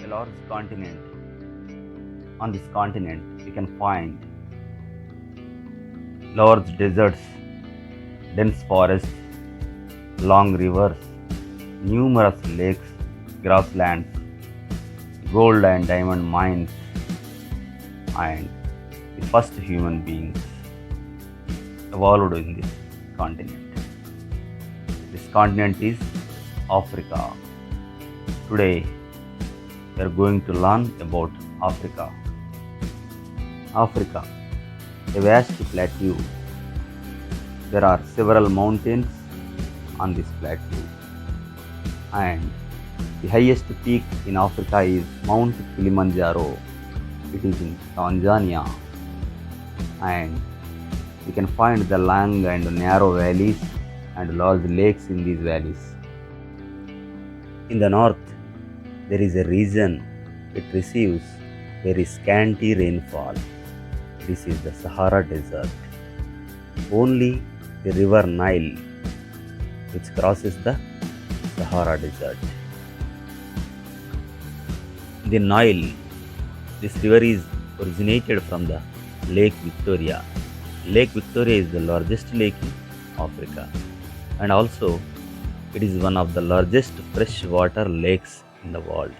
a large continent. On this continent, we can find large deserts, dense forests, long rivers, numerous lakes, grasslands, gold and diamond mines, and the first human beings evolved in this continent. This continent is Africa. Today, we are going to learn about Africa. Africa, a vast plateau. There are several mountains on this plateau, and the highest peak in Africa is Mount Kilimanjaro. It is in Tanzania, and we can find the long and narrow valleys and large lakes in these valleys. In the north, there is a region it receives very scanty rainfall. This is the Sahara Desert. Only the river Nile, which crosses the Sahara Desert. The Nile, this river is originated from the Lake Victoria. Lake Victoria is the largest lake in Africa, and also it is one of the largest freshwater lakes in the world.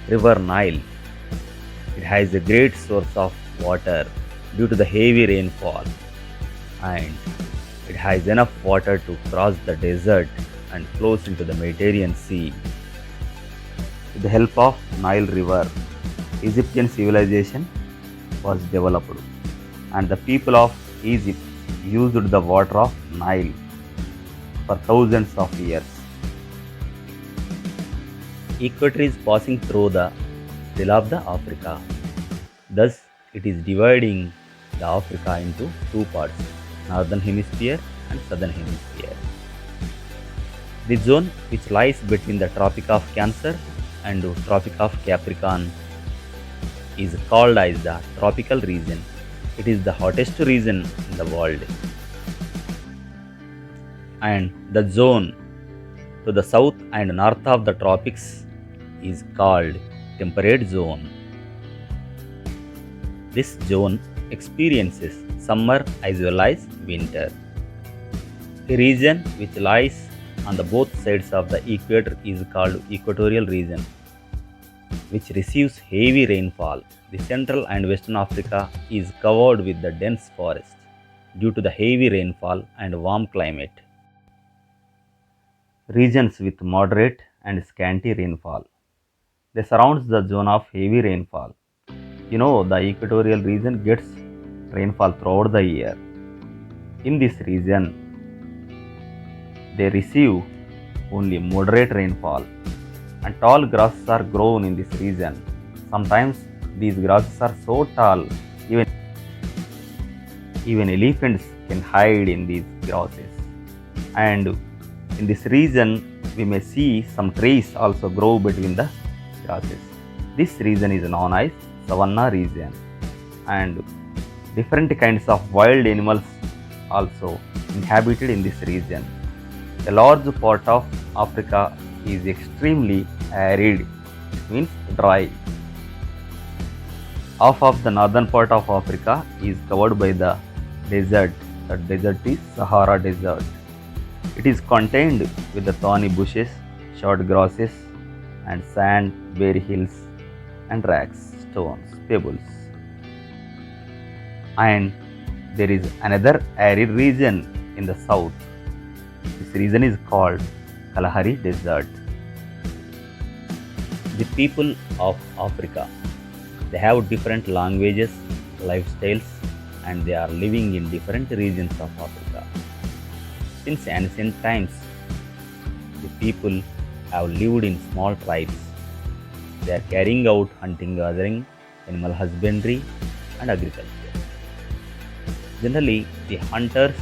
River Nile, it has a great source of water due to the heavy rainfall, and it has enough water to cross the desert and flows into the Mediterranean Sea. With the help of Nile River, Egyptian civilization was developed, and the people of Egypt used the water of Nile for thousands of years. Equator is passing through the middle of the Africa. Thus, it is dividing the Africa into two parts, northern hemisphere and southern hemisphere. The zone which lies between the Tropic of Cancer and the Tropic of Capricorn is called as the tropical region. It is the hottest region in the world. And the zone to the south and north of the tropics is called temperate zone. This zone experiences summer as well as winter. The region which lies on the both sides of the equator is called equatorial region, which receives heavy rainfall. The central and western Africa is covered with the dense forest due to the heavy rainfall and warm climate. Regions with moderate and scanty rainfall. They surround the zone of heavy rainfall. The equatorial region gets rainfall throughout the year. In this region, they receive only moderate rainfall, and tall grasses are grown in this region. Sometimes these grasses are so tall, even elephants can hide in these grasses. And in this region, we may see some trees also grow between the grasses. This region is known as savanna region, and different kinds of wild animals also inhabited in this region. A large part of Africa is extremely arid, means dry. Half of the northern part of Africa is covered by the desert. The desert is Sahara Desert. It is contained with the thorny bushes, short grasses, and sand, bare hills, and rocks, stones, pebbles. And there is another arid region in the south. This region is called Kalahari Desert. The people of Africa, they have different languages, lifestyles, and they are living in different regions of Africa. Since ancient times, the people have lived in small tribes. They are carrying out hunting, gathering, animal husbandry, and agriculture. Generally, the hunters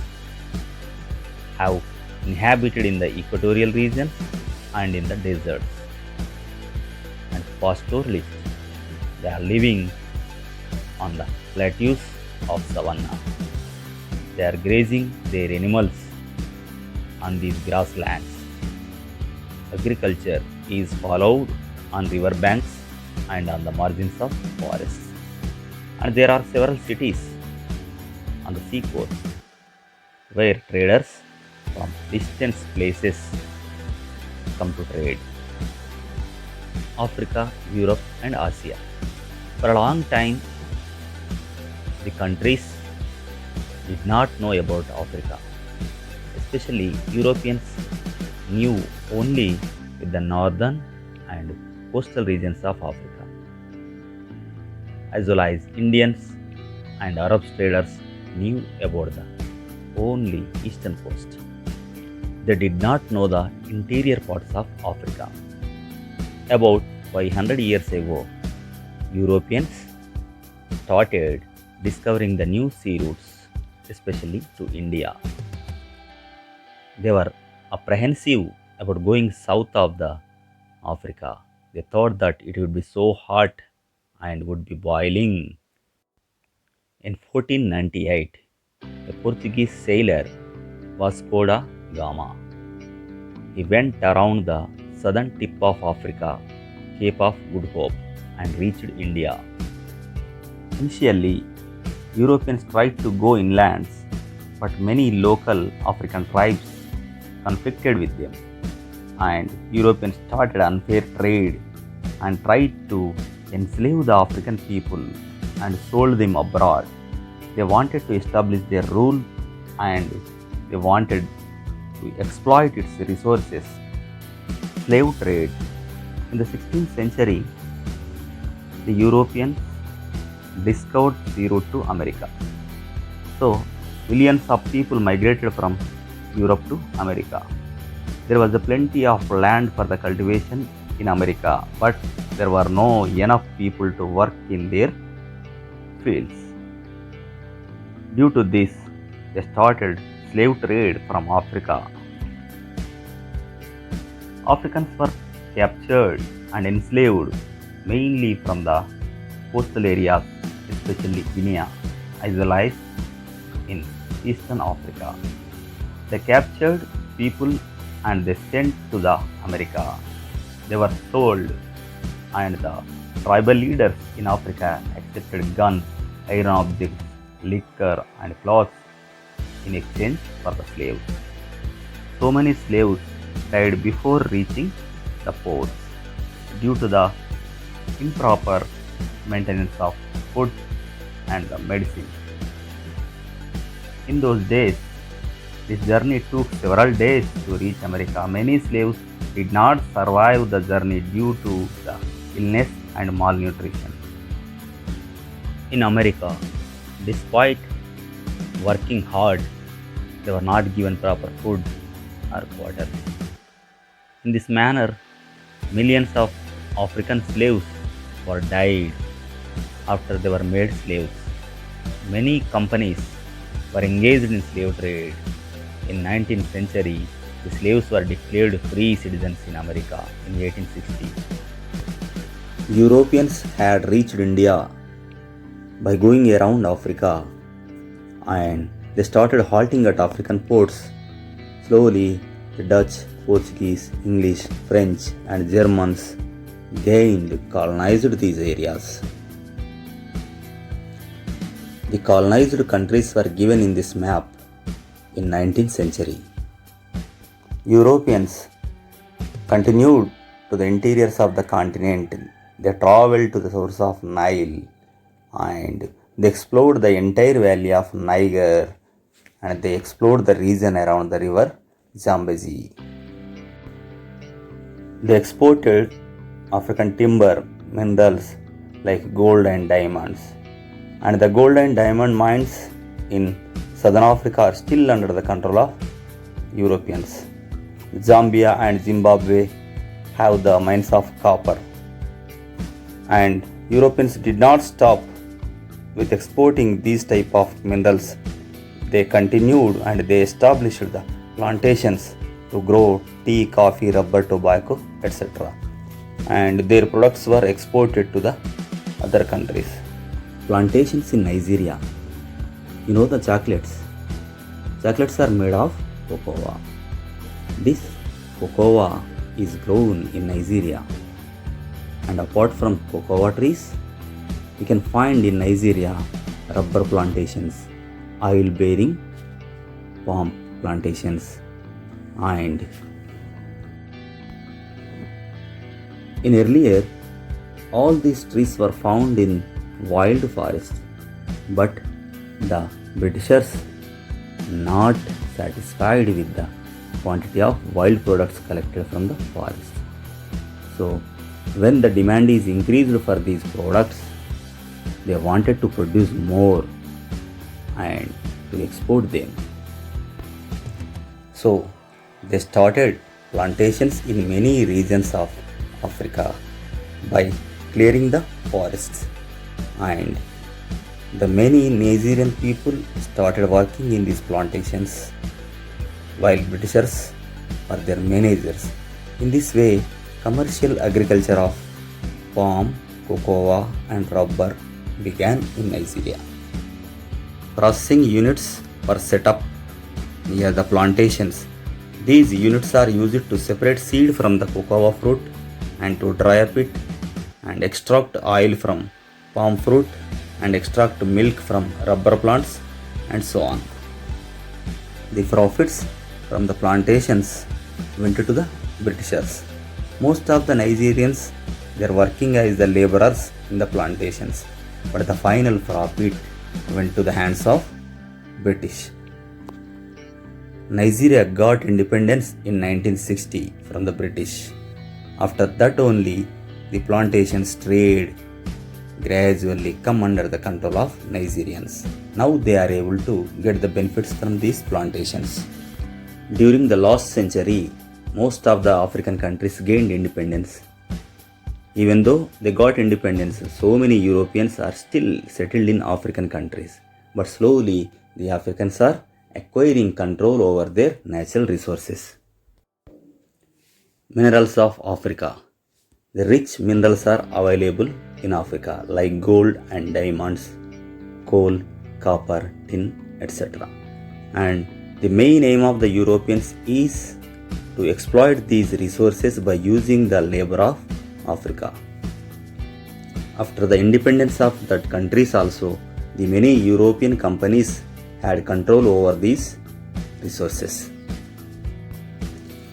have inhabited in the equatorial region and in the deserts. And pastoralists, they are living on the plateaus of savanna. They are grazing their animals on these grasslands. Agriculture is followed on river banks and on the margins of forests. And there are several cities on the seacoast where traders from distant places come to trade. Africa, Europe, and Asia. For a long time, the countries did not know about Africa. Especially Europeans knew only with the northern and coastal regions of Africa, as well as Indians and Arab traders knew about the only eastern coast. They did not know the interior parts of Africa. About 500 years ago, Europeans started discovering the new sea routes, especially to India. They were apprehensive about going south of the Africa. They thought that it would be so hot and would be boiling. In 1498, a Portuguese sailor Vasco da Gama. He went around the southern tip of Africa, Cape of Good Hope, and reached India. Initially, Europeans tried to go inland, but many local African tribes conflicted with them, and Europeans started unfair trade and tried to enslave the African people and sold them abroad. They wanted to establish their rule and they wanted to exploit its resources. Slave trade. In the 16th century, the Europeans discovered sea route to America. So, millions of people migrated from Europe to America. There was plenty of land for the cultivation in America, but there were no enough people to work in their fields. Due to this, they started slave trade from Africa. Africans were captured and enslaved mainly from the coastal areas, especially Guinea, as well as in Eastern Africa. They captured people and they sent to the America. They were sold, and the tribal leaders in Africa accepted guns, iron objects, liquor, and clothes in exchange for the slaves. So many slaves died before reaching the ports due to the improper maintenance of food and the medicine. In those days, this journey took several days to reach America. Many slaves did not survive the journey due to the illness and malnutrition. In America, despite working hard, they were not given proper food or quarters. In this manner, millions of African slaves were died after they were made slaves. Many companies were engaged in slave trade. In 19th century, the slaves were declared free citizens in America in 1860. Europeans had reached India by going around Africa, and they started halting at African ports. Slowly, the Dutch, Portuguese, English, French, and Germans colonized these areas. The colonized countries were given in this map in 19th century. Europeans continued to the interiors of the continent. They traveled to the source of Nile and they explored the entire valley of Niger, and they explored the region around the river Zambezi. They exported African timber, minerals like gold and diamonds. And the gold and diamond mines in southern Africa are still under the control of Europeans. Zambia and Zimbabwe have the mines of copper. And Europeans did not stop with exporting these type of minerals. They continued and they established the plantations to grow tea, coffee, rubber, tobacco, etc. And their products were exported to the other countries. Plantations in Nigeria. You know the chocolates. Chocolates are made of cocoa. This cocoa is grown in Nigeria. And apart from cocoa trees, we can find in Nigeria rubber plantations, oil bearing palm plantations, and in earlier all these trees were found in wild forest, but the Britishers not satisfied with the quantity of wild products collected from the forest. So when the demand is increased for these products, they wanted to produce more and to export them. So they started plantations in many regions of Africa by clearing the forests, and the many Nigerian people started working in these plantations while Britishers were their managers. In this way, commercial agriculture of palm, cocoa and rubber began in Nigeria. Processing units were set up near the plantations. These units are used to separate seed from the cocoa fruit and to dry up it and extract oil from palm fruit and extract milk from rubber plants and so on. The profits from the plantations went to the Britishers. Most of the Nigerians were working as the laborers in the plantations, but the final profit went to the hands of British. Nigeria got independence in 1960 from the British. After that only, the plantations trade gradually come under the control of Nigerians. Now they are able to get the benefits from these plantations. During the last century, most of the African countries gained independence. Even though they got independence, so many Europeans are still settled in African countries. But slowly, the Africans are acquiring control over their natural resources. Minerals of Africa. The rich minerals are available in Africa like gold and diamonds, coal, copper, tin, etc. And the main aim of the Europeans is to exploit these resources by using the labor of Africa. After the independence of that countries also, the many European companies had control over these resources.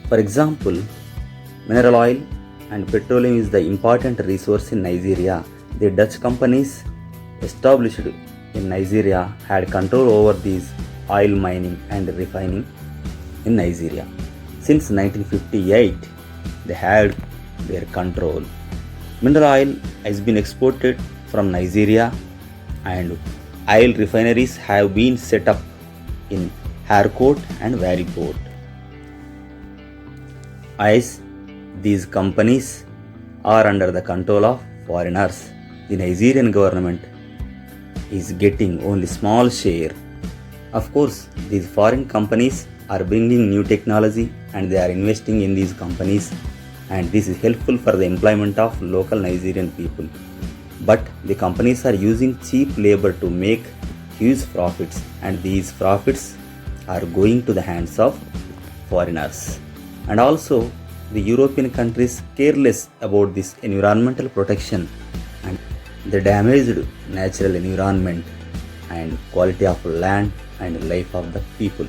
For example, mineral oil and petroleum is the important resource in Nigeria. The Dutch companies established in Nigeria had control over these oil mining and refining in Nigeria. Since 1958, they had their control. Mineral oil has been exported from Nigeria and oil refineries have been set up in Harcourt and Wariport. As these companies are under the control of foreigners, the Nigerian government is getting only small share. Of course, these foreign companies are bringing new technology and they are investing in these companies, and this is helpful for the employment of local Nigerian people. But the companies are using cheap labor to make huge profits, and these profits are going to the hands of foreigners. And also, the European countries careless about this environmental protection, and they damaged natural environment and quality of land and life of the people.